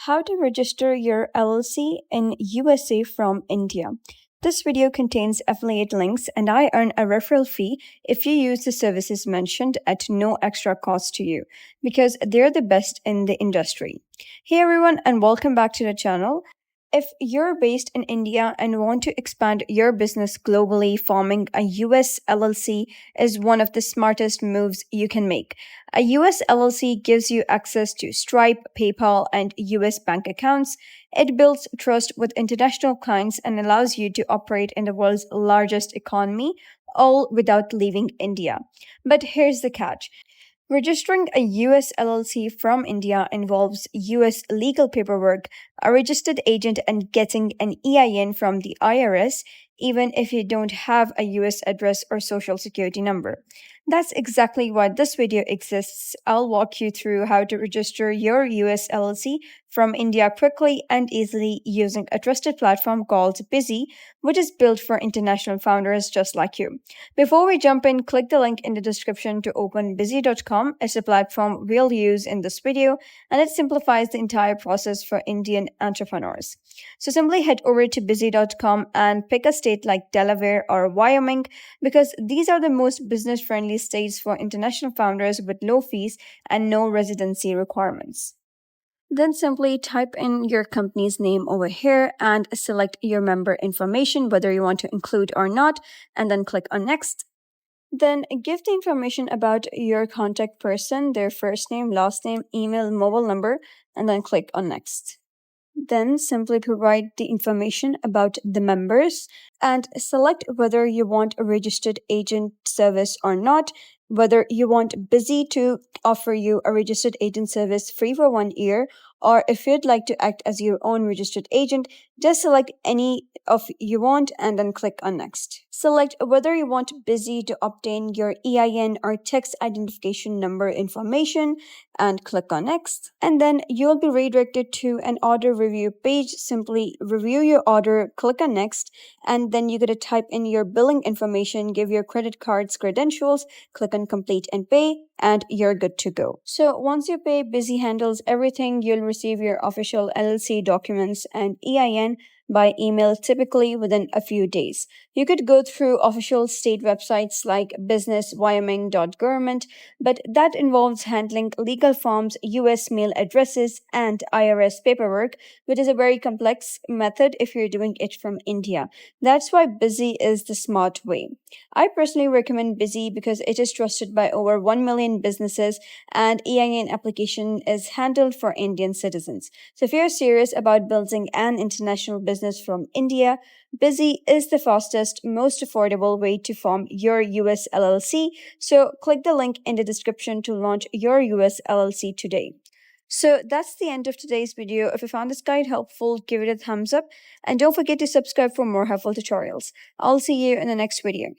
How to register your LLC in USA from India. This video contains affiliate links and I earn a referral fee if you use the services mentioned at no extra cost to you because they're the best in the industry. Hey everyone and welcome back to the channel. If you're based in India and want to expand your business globally, forming a US LLC is one of the smartest moves you can make. A US LLC gives you access to Stripe, PayPal, and US bank accounts. It builds trust with international clients and allows you to operate in the world's largest economy, all without leaving India. But here's the catch. Registering a US LLC from India involves US legal paperwork, a registered agent, and getting an EIN from the IRS, even if you don't have a US address or social security number. That's exactly why this video exists. I'll walk you through how to register your US LLC from India quickly and easily using a trusted platform called Busy, which is built for international founders just like you. Before we jump in, click the link in the description to open busy.com. It's a platform we'll use in this video, and it simplifies the entire process for Indian entrepreneurs. So simply head over to busy.com and pick a state like Delaware or Wyoming because these are the most business-friendly states for international founders with low fees and no residency requirements. Then simply type in your company's name over here and select your member information, whether you want to include or not, and then click on Next. Then give the information about your contact person, their first name, last name, email, mobile number, and then click on Next. Then simply provide the information about the members and select whether you want a registered agent service or not, whether you want Busy to offer you a registered agent service free for 1 year, or if you'd like to act as your own registered agent, just select any of you want and then click on Next. Select whether you want Busy to obtain your EIN or text identification number information and click on Next. And then you'll be redirected to an order review page. Simply review your order, click on Next, and then you're going to type in your billing information, give your credit card's credentials, click on Complete and Pay, and you're good to go. So once you pay, Busy handles everything. You'll receive your official LLC documents and EIN by email typically within a few days. You could go through official state websites like businesswyoming.government, but that involves handling legal forms, US mail addresses, and IRS paperwork, which is a very complex method if you're doing it from India. That's why Busy is the smart way. I personally recommend Busy because it is trusted by over 1 million businesses and EIN application is handled for Indian citizens. So if you're serious about building an international business from India, Busy is the fastest, most affordable way to form your US LLC. So click the link in the description to launch your US LLC today. So that's the end of today's video. If you found this guide helpful, give it a thumbs up and don't forget to subscribe for more helpful tutorials. I'll see you in the next video.